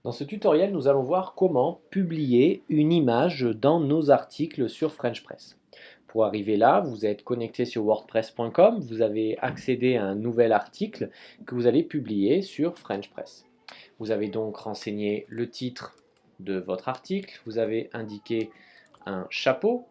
Dans ce tutoriel, nous allons voir comment publier une image dans nos articles sur FrenchPress. Pour arriver là, vous êtes connecté sur wordpress.com, vous avez accédé à un nouvel article que vous allez publier sur FrenchPress. Vous avez donc renseigné le titre de votre article, vous avez indiqué un chapeau.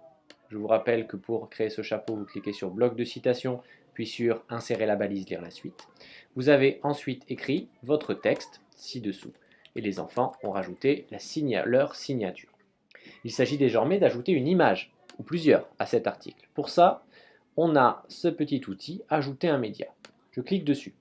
Je vous rappelle que pour créer ce chapeau, vous cliquez sur bloc de citation, puis sur insérer la balise, lire la suite. Vous avez ensuite écrit votre texte ci-dessous et les enfants ont rajouté leur signature. Il s'agit désormais d'ajouter une image ou plusieurs à cet article. Pour ça, on a ce petit outil ajouter un média. Je clique dessus.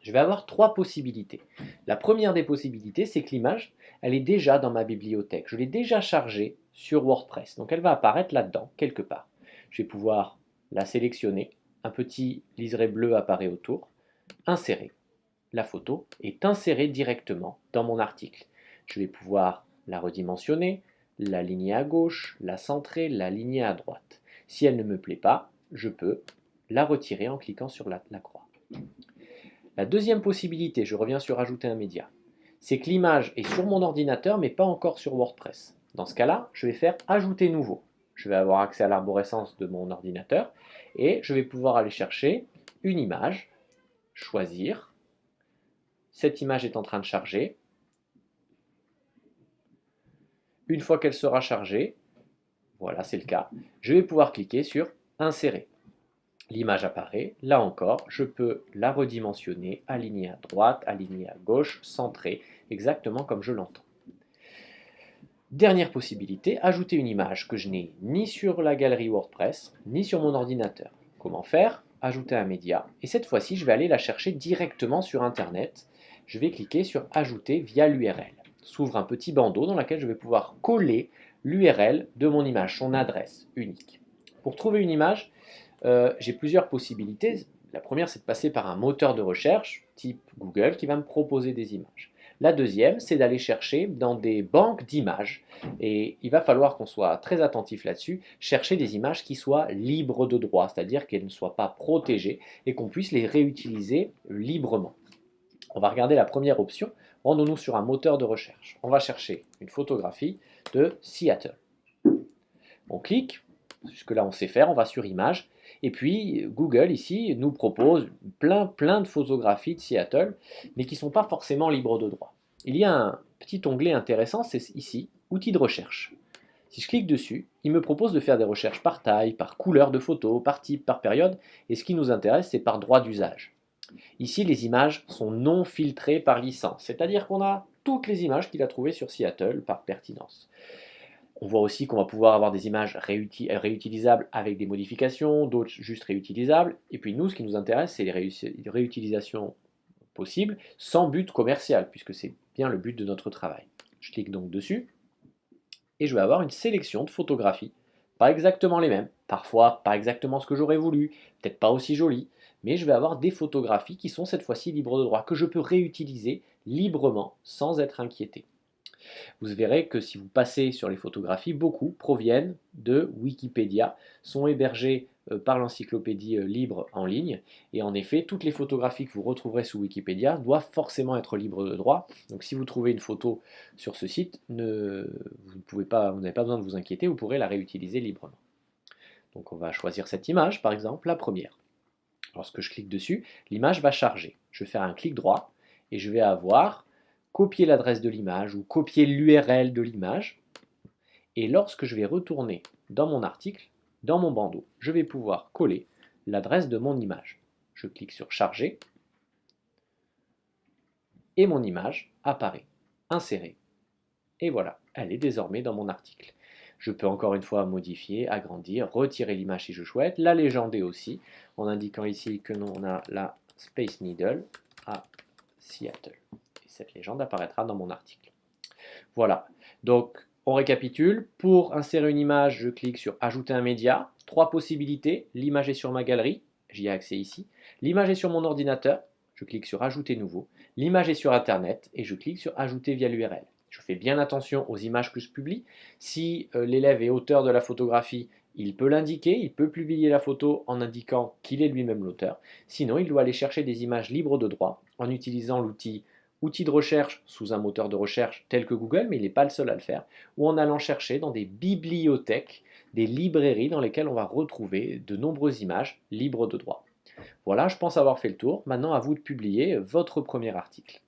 Je vais avoir trois possibilités. La première des possibilités, c'est que l'image, elle est déjà dans ma bibliothèque. Je l'ai déjà chargée sur WordPress. Donc elle va apparaître là-dedans, quelque part. Je vais pouvoir la sélectionner. Un petit liseré bleu apparaît autour. Insérer. La photo est insérée directement dans mon article. Je vais pouvoir la redimensionner, l'aligner à gauche, la centrer, l'aligner à droite. Si elle ne me plaît pas, je peux la retirer en cliquant sur la croix. La deuxième possibilité, je reviens sur ajouter un média, c'est que l'image est sur mon ordinateur mais pas encore sur WordPress. Dans ce cas-là, je vais faire ajouter nouveau. Je vais avoir accès à l'arborescence de mon ordinateur et je vais pouvoir aller chercher une image, choisir. Cette image est en train de charger. Une fois qu'elle sera chargée, voilà, c'est le cas, je vais pouvoir cliquer sur insérer. L'image apparaît, là encore, je peux la redimensionner, aligner à droite, aligner à gauche, centrer, exactement comme je l'entends. Dernière possibilité, ajouter une image que je n'ai ni sur la galerie WordPress, ni sur mon ordinateur. Comment faire? Ajouter un média, et cette fois-ci, je vais aller la chercher directement sur Internet. Je vais cliquer sur ajouter via l'URL. S'ouvre un petit bandeau dans lequel je vais pouvoir coller l'URL de mon image, son adresse unique. Pour trouver une image, j'ai plusieurs possibilités. La première, c'est de passer par un moteur de recherche, type Google, qui va me proposer des images. La deuxième, c'est d'aller chercher dans des banques d'images. Et il va falloir qu'on soit très attentif là-dessus, chercher des images qui soient libres de droit, c'est-à-dire qu'elles ne soient pas protégées et qu'on puisse les réutiliser librement. On va regarder la première option. Rendons-nous sur un moteur de recherche. On va chercher une photographie de Seattle. On clique, jusque-là on sait faire, on va sur Images. Et puis Google ici nous propose plein de photographies de Seattle, mais qui ne sont pas forcément libres de droit. Il y a un petit onglet intéressant, c'est ici, Outils de recherche. Si je clique dessus, il me propose de faire des recherches par taille, par couleur de photo, par type, par période, et ce qui nous intéresse, c'est par droit d'usage. Ici, les images sont non filtrées par licence, c'est-à-dire qu'on a toutes les images qu'il a trouvées sur Seattle par pertinence. On voit aussi qu'on va pouvoir avoir des images réutilisables avec des modifications, d'autres juste réutilisables. Et puis nous, ce qui nous intéresse, c'est les réutilisations possibles sans but commercial, puisque c'est bien le but de notre travail. Je clique donc dessus et je vais avoir une sélection de photographies. Pas exactement les mêmes, parfois pas exactement ce que j'aurais voulu, peut-être pas aussi jolies, mais je vais avoir des photographies qui sont cette fois-ci libres de droit, que je peux réutiliser librement sans être inquiété. Vous verrez que si vous passez sur les photographies, beaucoup proviennent de Wikipédia, sont hébergées par l'encyclopédie libre en ligne. Et en effet, toutes les photographies que vous retrouverez sous Wikipédia doivent forcément être libres de droit. Donc si vous trouvez une photo sur ce site, vous n'avez pas besoin de vous inquiéter, vous pourrez la réutiliser librement. Donc on va choisir cette image, par exemple, la première. Lorsque je clique dessus, l'image va charger. Je vais faire un clic droit et je vais avoir copier l'adresse de l'image ou copier l'URL de l'image. Et lorsque je vais retourner dans mon article, dans mon bandeau, je vais pouvoir coller l'adresse de mon image. Je clique sur charger et mon image apparaît, insérée. Et voilà, elle est désormais dans mon article. Je peux encore une fois modifier, agrandir, retirer l'image si je souhaite, la légender aussi, en indiquant ici que l'on a la Space Needle à Seattle. Et cette légende apparaîtra dans mon article. Voilà, donc on récapitule. Pour insérer une image, je clique sur Ajouter un média. Trois possibilités, l'image est sur ma galerie, j'y ai accès ici. L'image est sur mon ordinateur, je clique sur Ajouter nouveau. L'image est sur Internet et je clique sur Ajouter via l'URL. Je fais bien attention aux images que je publie. Si l'élève est auteur de la photographie, il peut l'indiquer, il peut publier la photo en indiquant qu'il est lui-même l'auteur. Sinon, il doit aller chercher des images libres de droit en utilisant l'outil outil de recherche sous un moteur de recherche tel que Google, mais il n'est pas le seul à le faire, ou en allant chercher dans des bibliothèques, des librairies dans lesquelles on va retrouver de nombreuses images libres de droit. Voilà, je pense avoir fait le tour. Maintenant, à vous de publier votre premier article.